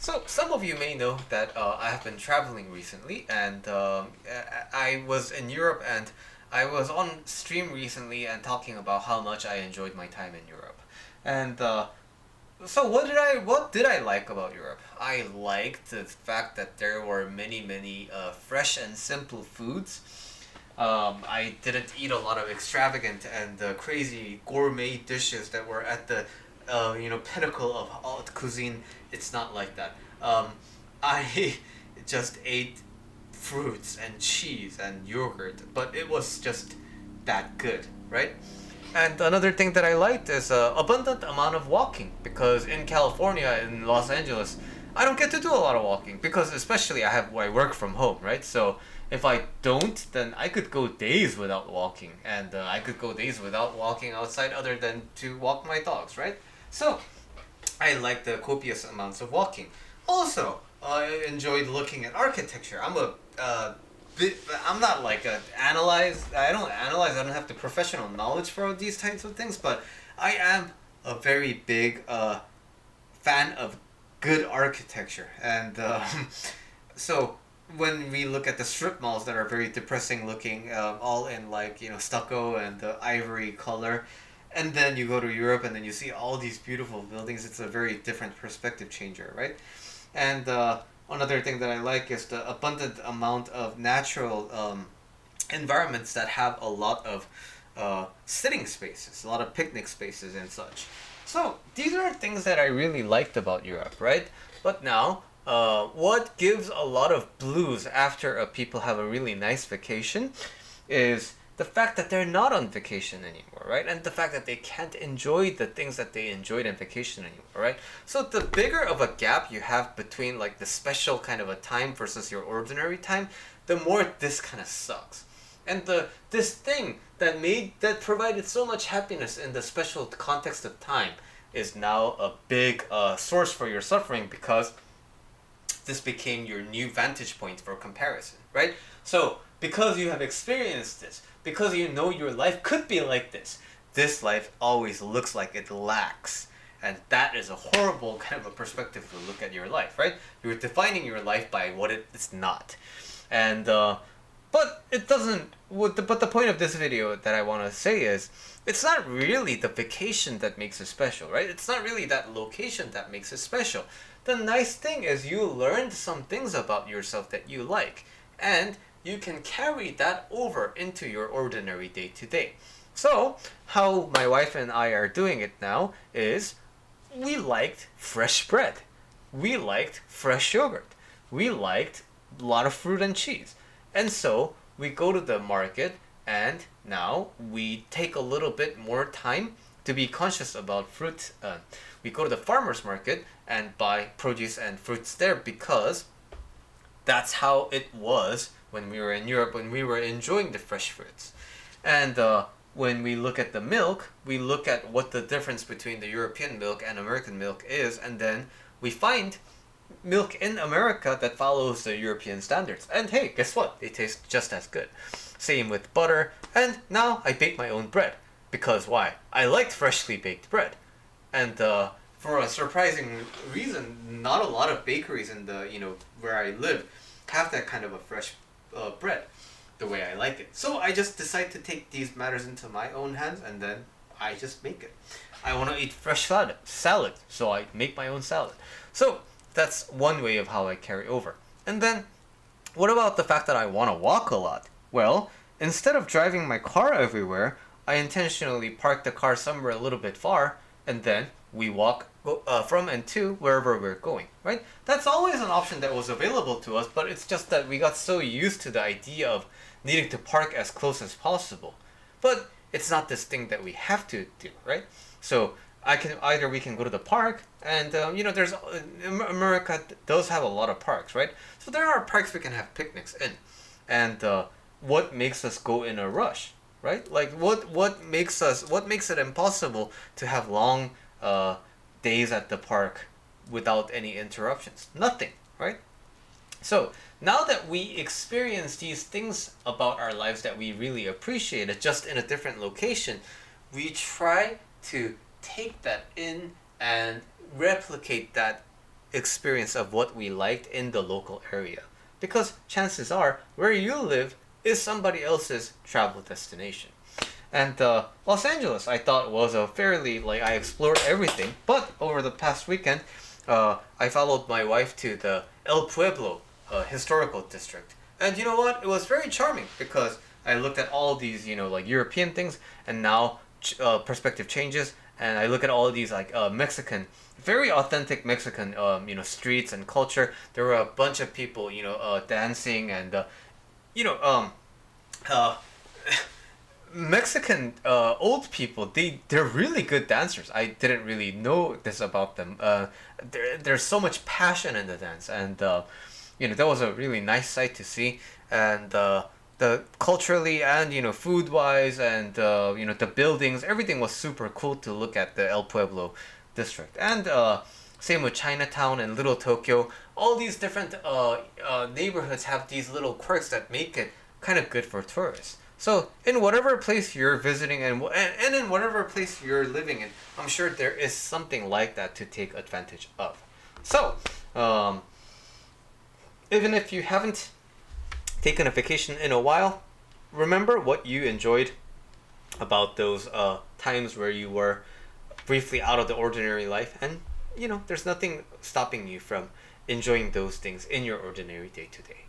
So some of you may know that I have been traveling recently, and I was in Europe, and I was on stream recently and talking about how much I enjoyed my time in Europe. And so what did I like about Europe? I liked the fact that there were many fresh and simple foods. I didn't eat a lot of extravagant and crazy gourmet dishes that were at the pinnacle of haute cuisine. It's not like that. I just ate fruits and cheese and yogurt, but it was just that good, right? And another thing that I liked is abundant amount of walking, because in California, in Los Angeles, I don't get to do a lot of walking because especially I work from home, right? So if I don't, then I could go days without walking, and I could go days without walking outside other than to walk my dogs, right? So I like the copious amounts of walking. Also, I enjoyed looking at architecture. I'm not like a analyze. I don't analyze. I don't have the professional knowledge for these types of things, but I am a very big fan of good architecture, and so when we look at the strip malls that are very depressing looking, all in like stucco and ivory color, and then you go to Europe and then you see all these beautiful buildings. It's a very different perspective changer, right? And another thing that I like is the abundant amount of natural environments that have a lot of sitting spaces, a lot of picnic spaces and such. So these are things that I really liked about Europe, right? But now, what gives a lot of blues after people have a really nice vacation is the fact that they're not on vacation anymore, right? And the fact that they can't enjoy the things that they enjoyed on vacation anymore, right? So the bigger of a gap you have between like the special kind of a time versus your ordinary time, the more this kind of sucks. And this thing that provided so much happiness in the special context of time is now a big source for your suffering, because this became your new vantage point for comparison, right? So because you have experienced this, because you know your life could be like this life always looks like it lacks. And that is a horrible kind of a perspective to look at your life, right? You're defining your life by what it's not. And but it doesn't. But the point of this video that I want to say is, it's not really the vacation that makes it special, right? It's not really that location that makes it special. The nice thing is you learned some things about yourself that you like, and you can carry that over into your ordinary day to day. So how my wife and I are doing it now is, we liked fresh bread, we liked fresh yogurt, we liked a lot of fruit and cheese. And so we go to the market, and now we take a little bit more time to be conscious about fruit. We go to the farmer's market and buy produce and fruits there, because that's how it was when we were in Europe, when we were enjoying the fresh fruits. And when we look at the milk, we look at what the difference between the European milk and American milk is, and then we find milk in America that follows the European standards. And hey, guess what? It tastes just as good. Same with butter. And now I bake my own bread. Because why? I liked freshly baked bread. And for a surprising reason, not a lot of bakeries in the, where I live have that kind of a fresh bread the way I like it. So I just decide to take these matters into my own hands, and then I just make it. I want to eat fresh salad, so I make my own salad. So that's one way of how I carry over. And then, what about the fact that I want to walk a lot? Well, instead of driving my car everywhere, I intentionally park the car somewhere a little bit far, and then we walk from and to wherever we're going, right? That's always an option that was available to us, but it's just that we got so used to the idea of needing to park as close as possible. But it's not this thing that we have to do, right? So we can go to the park, and there's America does have a lot of parks, right? So there are parks we can have picnics in. And what makes us go in a rush, right? Like what makes it impossible to have long days at the park without any interruptions? Nothing, right? So now that we experience these things about our lives that we really appreciate, just in a different location, we try to take that in and replicate that experience of what we liked in the local area. Because chances are, where you live is somebody else's travel destination. And Los Angeles, I thought was a fairly, like, I explored everything. But over the past weekend, I followed my wife to the El Pueblo historical district. And you know what? It was very charming because I looked at all these, like European things, and now perspective changes, and I look at all of these like Mexican, very authentic Mexican, streets and culture. There were a bunch of people, dancing and, you know, um, uh, Mexican old people, they're really good dancers. I didn't really know this about them. There's so much passion in the dance, and that was a really nice sight to see. And the culturally and food wise and the buildings, everything was super cool to look at the El Pueblo district. And same with Chinatown and Little Tokyo. All these different neighborhoods have these little quirks that make it kind of good for tourists. So in whatever place you're visiting and in whatever place you're living in, I'm sure there is something like that to take advantage of. So even if you haven't taken a vacation in a while, remember what you enjoyed about those times where you were briefly out of the ordinary life, and there's nothing stopping you from enjoying those things in your ordinary day to day.